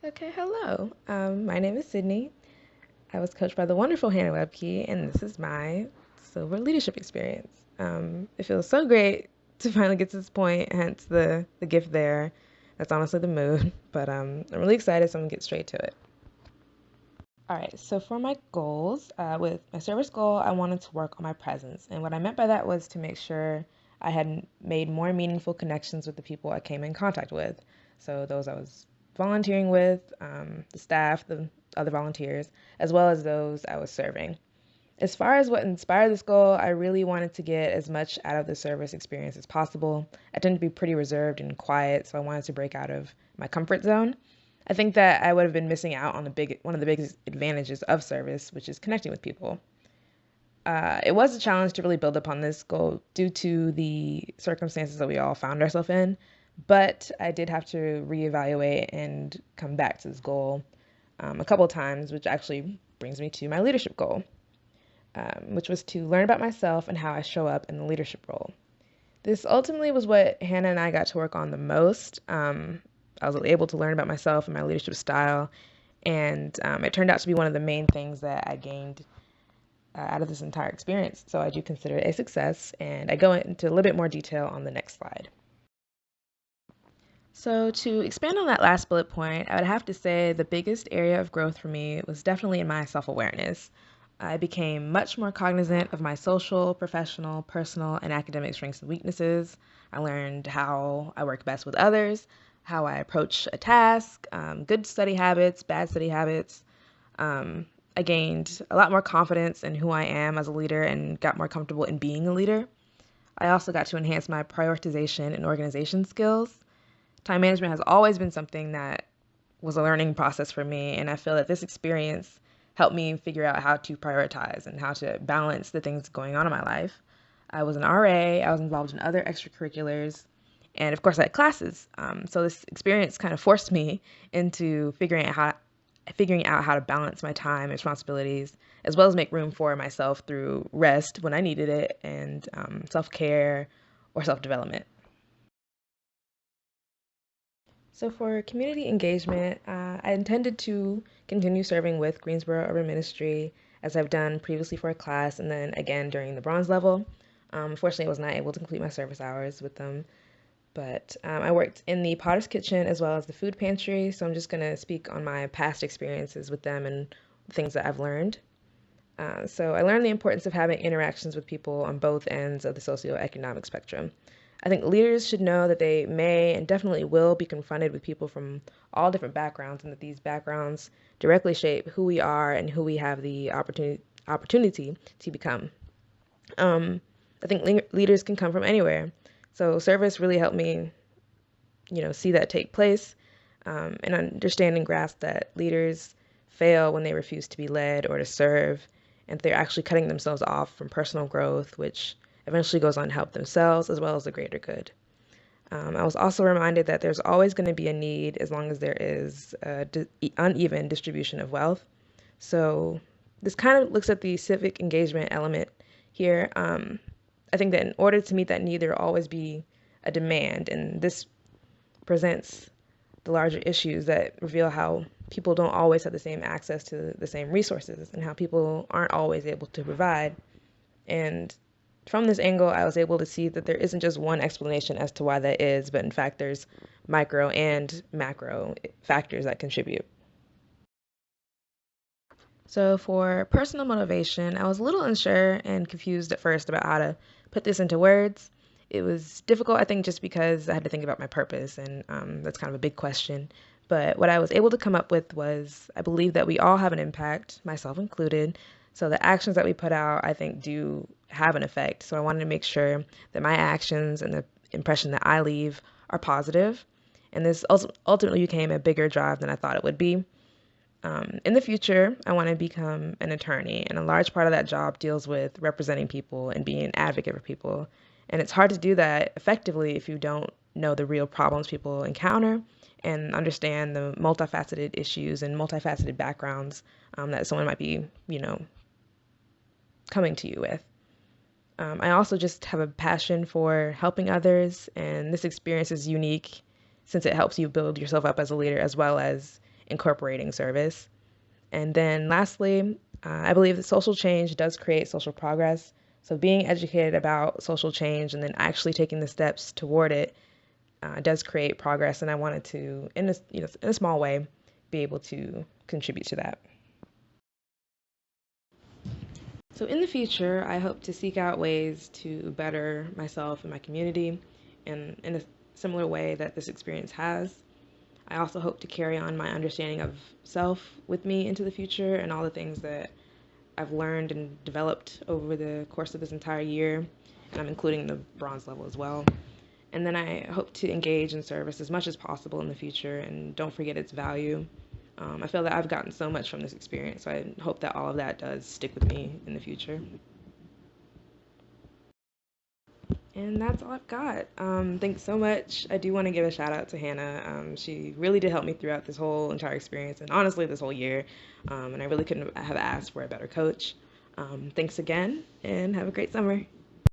Okay, hello. My name is Sydney. I was coached by the wonderful Hannah Webke, and this is my silver leadership experience. It feels so great to finally get to this point, hence the gift there. That's honestly the mood, but I'm really excited, so I'm gonna get straight to it. All right, so for my goals, with my service goal, I wanted to work on my presence. And what I meant by that was to make sure I had made more meaningful connections with the people I came in contact with. So those I was volunteering with, the staff, the other volunteers, as well as those I was serving. As far as what inspired this goal, I really wanted to get as much out of the service experience as possible. I tend to be pretty reserved and quiet, so I wanted to break out of my comfort zone. I think that I would have been missing out on one of the biggest advantages of service, which is connecting with people. It was a challenge to really build upon this goal due to the circumstances that we all found ourselves in, but I did have to reevaluate and come back to this goal a couple of times, which actually brings me to my leadership goal, which was to learn about myself and how I show up in the leadership role. This ultimately was what Hannah and I got to work on the most. I was able to learn about myself and my leadership style, and it turned out to be one of the main things that I gained out of this entire experience. So I do consider it a success, and I go into a little bit more detail on the next slide. So to expand on that last bullet point, I would have to say the biggest area of growth for me was definitely in my self-awareness. I became much more cognizant of my social, professional, personal, and academic strengths and weaknesses. I learned how I work best with others, how I approach a task, good study habits, bad study habits. I gained a lot more confidence in who I am as a leader and got more comfortable in being a leader. I also got to enhance my prioritization and organization skills. Time management has always been something that was a learning process for me, and I feel that this experience helped me figure out how to prioritize and how to balance the things going on in my life. I was an RA, I was involved in other extracurriculars, and of course I had classes. So this experience kind of forced me into figuring out how to balance my time and responsibilities, as well as make room for myself through rest when I needed it, and self-care or self-development. So for community engagement, I intended to continue serving with Greensboro Urban Ministry as I've done previously for a class and then again during the bronze level. Unfortunately, I was not able to complete my service hours with them, but I worked in the Potter's Kitchen as well as the food pantry, so I'm just going to speak on my past experiences with them and the things that I've learned. So I learned the importance of having interactions with people on both ends of the socioeconomic spectrum. I think leaders should know that they may and definitely will be confronted with people from all different backgrounds, and that these backgrounds directly shape who we are and who we have the opportunity to become. I think leaders can come from anywhere. So service really helped me, see that take place, and understand and grasp that leaders fail when they refuse to be led or to serve, and they're actually cutting themselves off from personal growth, which eventually goes on to help themselves as well as the greater good. I was also reminded that there's always going to be a need as long as there is a uneven distribution of wealth. So this kind of looks at the civic engagement element here. I think that in order to meet that need, there will always be a demand, and this presents the larger issues that reveal how people don't always have the same access to the same resources and how people aren't always able to provide. And from this angle, I was able to see that there isn't just one explanation as to why that is, but in fact, there's micro and macro factors that contribute. So for personal motivation, I was a little unsure and confused at first about how to put this into words. It was difficult, I think, just because I had to think about my purpose, and that's kind of a big question. But what I was able to come up with was I believe that we all have an impact, myself included. So the actions that we put out, I think, do have an effect. So I wanted to make sure that my actions and the impression that I leave are positive. And this ultimately became a bigger drive than I thought it would be. In the future, I want to become an attorney, and a large part of that job deals with representing people and being an advocate for people. And it's hard to do that effectively if you don't know the real problems people encounter and understand the multifaceted issues and multifaceted backgrounds that someone might be, coming to you with. I also just have a passion for helping others, and this experience is unique since it helps you build yourself up as a leader as well as incorporating service. And then lastly, I believe that social change does create social progress. So being educated about social change and then actually taking the steps toward it does create progress. And I wanted to, in a small way, be able to contribute to that. So in the future, I hope to seek out ways to better myself and my community in a similar way that this experience has. I also hope to carry on my understanding of self with me into the future and all the things that I've learned and developed over the course of this entire year, and I'm including the bronze level as well. And then I hope to engage in service as much as possible in the future and don't forget its value. I feel that I've gotten so much from this experience, so I hope that all of that does stick with me in the future. And that's all I've got. Thanks so much. I do want to give a shout out to Hannah. She really did help me throughout this whole entire experience and honestly this whole year. And I really couldn't have asked for a better coach. Thanks again and have a great summer.